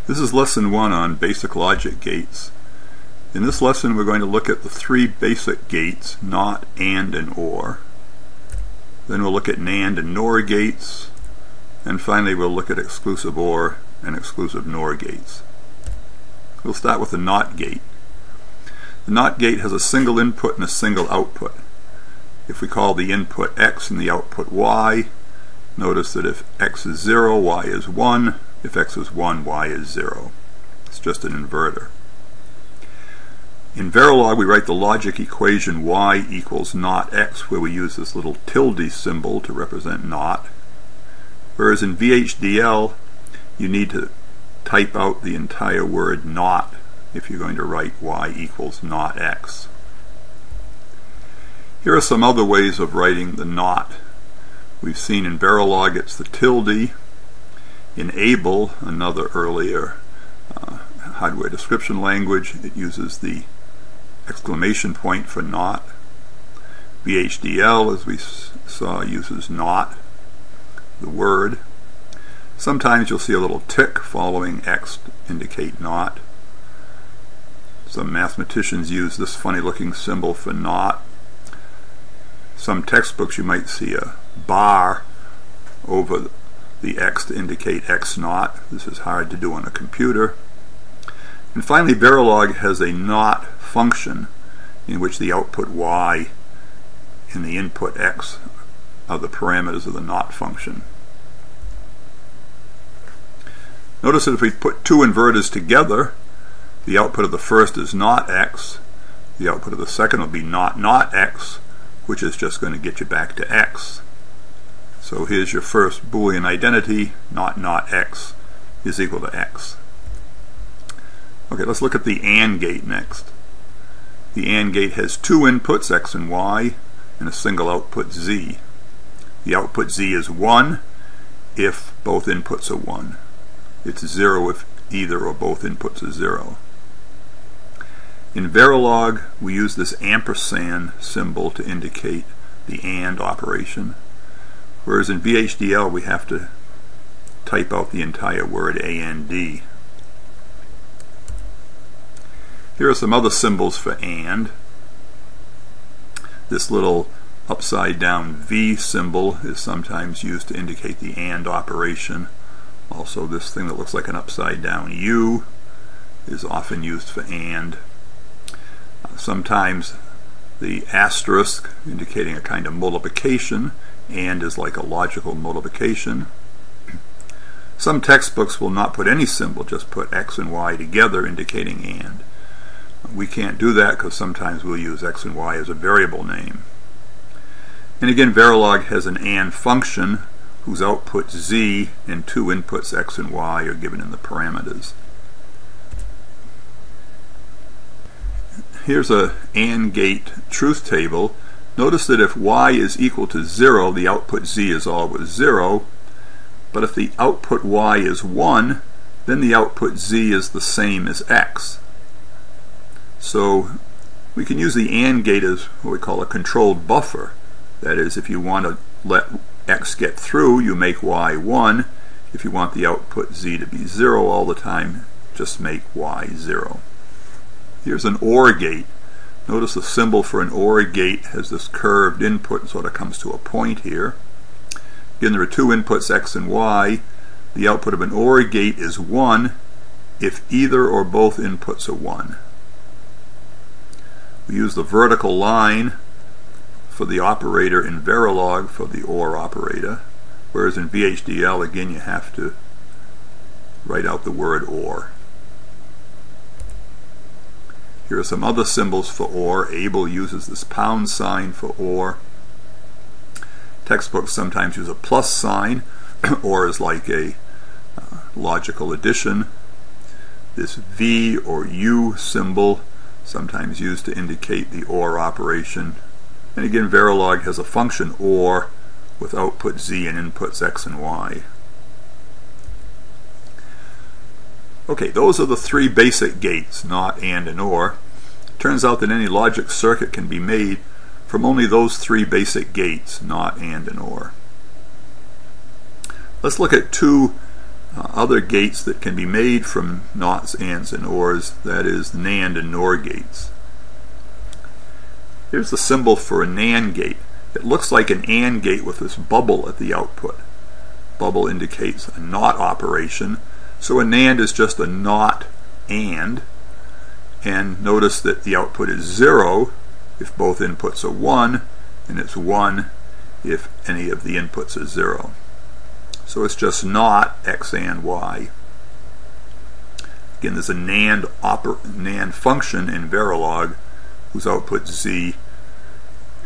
This is lesson 1 on basic logic gates. In this lesson we're going to look at the 3 basic gates, not, and OR. Then we'll look at NAND and NOR gates, and finally we'll look at exclusive OR and exclusive NOR gates. We'll start with the NOT gate. The NOT gate has a single input and a single output. If we call the input X and the output Y, notice that if X is 0, Y is 1. If X is 1, Y is 0. It's just an inverter. In Verilog we write the logic equation Y equals NOT X, where we use this little tilde symbol to represent NOT. Whereas in VHDL you need to type out the entire word NOT if you're going to write Y equals NOT X. Here are some other ways of writing the NOT. We've seen in Verilog it's the tilde. In Able, another earlier hardware description language, it uses the exclamation point for NOT. VHDL, as we saw, uses NOT, the word. Sometimes you'll see a little tick following X to indicate NOT. Some mathematicians use this funny looking symbol for NOT. Some textbooks you might see a bar over the X to indicate X naught. This is hard to do on a computer. And finally, Verilog has a NOT function in which the output Y and the input X are the parameters of the NOT function. Notice that if we put two inverters together, the output of the first is NOT X, the output of the second will be NOT X, which is just going to get you back to X. So here's your first Boolean identity, NOT X is equal to X. Okay, let's look at the AND gate next. The AND gate has two inputs, X and Y, and a single output Z. The output Z is 1 if both inputs are 1. It's 0 if either or both inputs are 0. In Verilog, we use this ampersand symbol to indicate the AND operation. Whereas in VHDL we have to type out the entire word AND. Here are some other symbols for AND. This little upside down V symbol is sometimes used to indicate the AND operation. Also, this thing that looks like an upside down U is often used for AND. Sometimes the asterisk indicating a kind of multiplication. AND is like a logical multiplication. Some textbooks will not put any symbol, just put X and Y together indicating AND. We can't do that because sometimes we'll use X and Y as a variable name. And again, Verilog has an AND function whose output Z and two inputs X and Y are given in the parameters. Here's a AND gate truth table. Notice that if Y is equal to 0, the output Z is always 0, but if the output Y is 1, then the output Z is the same as X. So we can use the AND gate as what we call a controlled buffer. That is, if you want to let X get through, you make Y 1. If you want the output Z to be 0 all the time, just make Y 0. Here's an OR gate. Notice the symbol for an OR gate has this curved input and sort of comes to a point here. Again, there are two inputs, X and Y. The output of an OR gate is 1 if either or both inputs are 1. We use the vertical line for the operator in Verilog for the OR operator, whereas in VHDL, again, you have to write out the word OR. Here are some other symbols for OR. Able uses this pound sign for OR. Textbooks sometimes use a plus sign. OR is like a logical addition. This V or U symbol sometimes used to indicate the OR operation. And again, Verilog has a function OR with output Z and inputs X and Y. Okay, those are the 3 basic gates, NOT, AND, and OR. Turns out that any logic circuit can be made from only those 3 basic gates, NOT, AND, and OR. Let's look at 2 other gates that can be made from nots, ands, and ors, that is NAND and NOR gates. Here's the symbol for a NAND gate. It looks like an AND gate with this bubble at the output. Bubble indicates a NOT operation, so a NAND is just a NOT AND, and notice that the output is 0 if both inputs are 1, and it's 1 if any of the inputs are 0. So it's just NOT X and Y. Again, there's a NAND function in Verilog whose output Z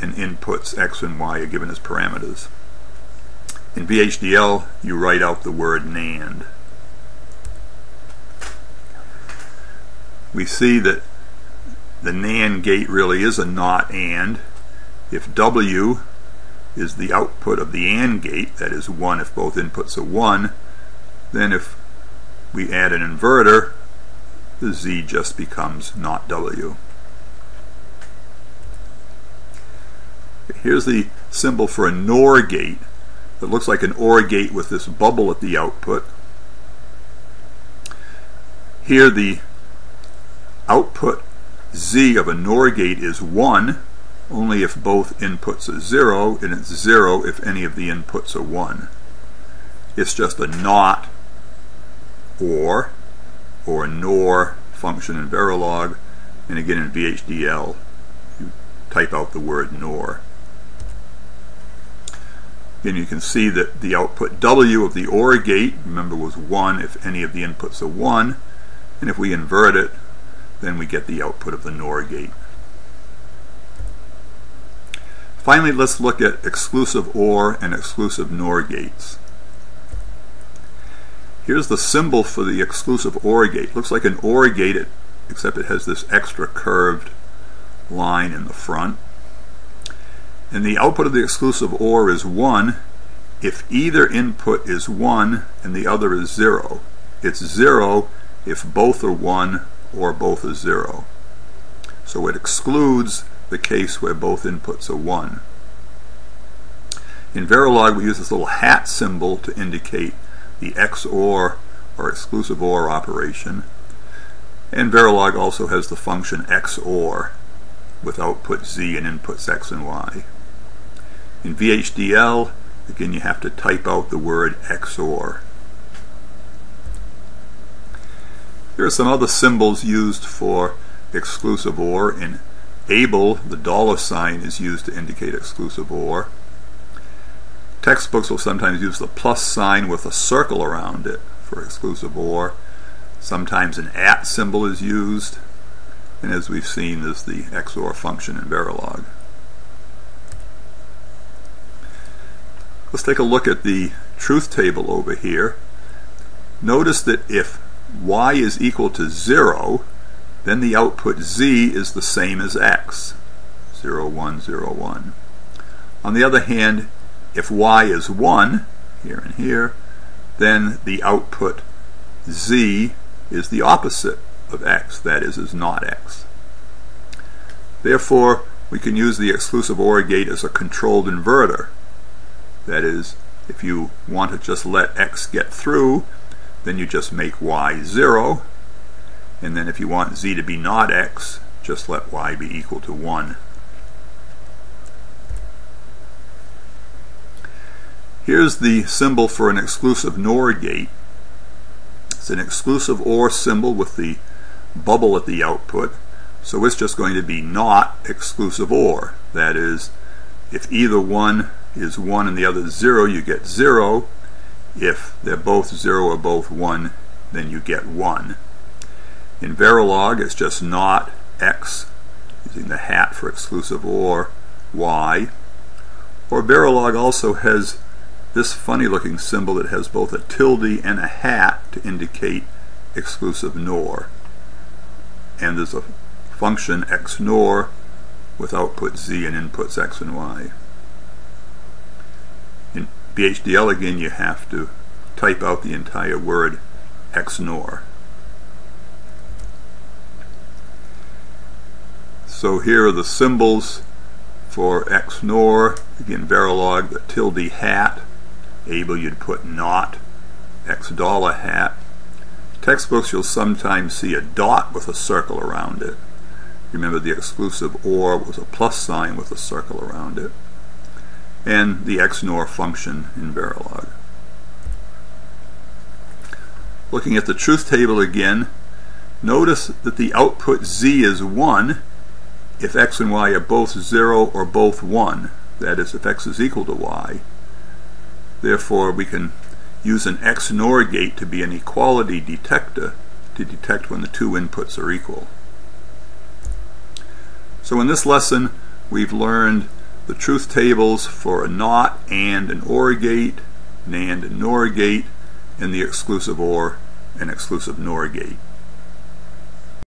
and inputs X and Y are given as parameters. In VHDL, you write out the word NAND. We see that the NAND gate really is a NOT AND. If W is the output of the AND gate, that is 1 if both inputs are 1, then if we add an inverter, the Z just becomes NOT W. Here's the symbol for a NOR gate. It looks like an OR gate with this bubble at the output. Here the output Z of a NOR gate is 1 only if both inputs are 0, and it's 0 if any of the inputs are 1. It's just a NOT or NOR function in Verilog, and again in VHDL you type out the word NOR. Again, you can see that the output W of the OR gate, remember, was 1 if any of the inputs are 1, and if we invert it, then we get the output of the NOR gate. Finally, let's look at exclusive OR and exclusive NOR gates. Here's the symbol for the exclusive OR gate. Looks like an OR gate, except it has this extra curved line in the front. And the output of the exclusive OR is 1 if either input is 1 and the other is 0. It's 0 if both are 1 or both are 0. So it excludes the case where both inputs are 1. In Verilog, we use this little hat symbol to indicate the XOR or exclusive OR operation. And Verilog also has the function XOR with output Z and inputs X and Y. In VHDL, again, you have to type out the word XOR. Here are some other symbols used for exclusive OR. In Able, the $ is used to indicate exclusive OR. Textbooks will sometimes use the plus sign with a circle around it for exclusive OR. Sometimes an @ symbol is used, and as we've seen, there's the XOR function in Verilog. Let's take a look at the truth table over here. Notice that if Y is equal to 0, then the output Z is the same as X, 0, 1, 0, 1. On the other hand, if Y is 1, here and here, then the output Z is the opposite of X, that is not X. Therefore, we can use the exclusive OR gate as a controlled inverter. That is, if you want to just let X get through, then you just make Y 0, and then if you want Z to be not X, just let Y be equal to 1. Here's the symbol for an exclusive NOR gate. It's an exclusive OR symbol with the bubble at the output, so it's just going to be not exclusive OR. That is, if either one is 1 and the other is 0, you get 0. If they're both 0 or both 1, then you get 1. In Verilog, it's just not X, using the hat for exclusive OR, Y. Or Verilog also has this funny looking symbol that has both a tilde and a hat to indicate exclusive NOR. And there's a function XNOR with output Z and inputs X and Y. In BHDL, again, you have to type out the entire word XNOR. So here are the symbols for XNOR. Again, Verilog, the tilde hat. Able, you'd put not X dollar hat. Textbooks you'll sometimes see a dot with a circle around it. Remember, the exclusive OR was a plus sign with a circle around it. And the XNOR function in Verilog. Looking at the truth table again, notice that the output Z is 1 if X and Y are both 0 or both 1. That is, if X is equal to Y. Therefore, we can use an XNOR gate to be an equality detector to detect when the two inputs are equal. So in this lesson, we've learned the truth tables for a NOT, AND, and OR gate, NAND and NOR gate, and the exclusive OR and exclusive NOR gate.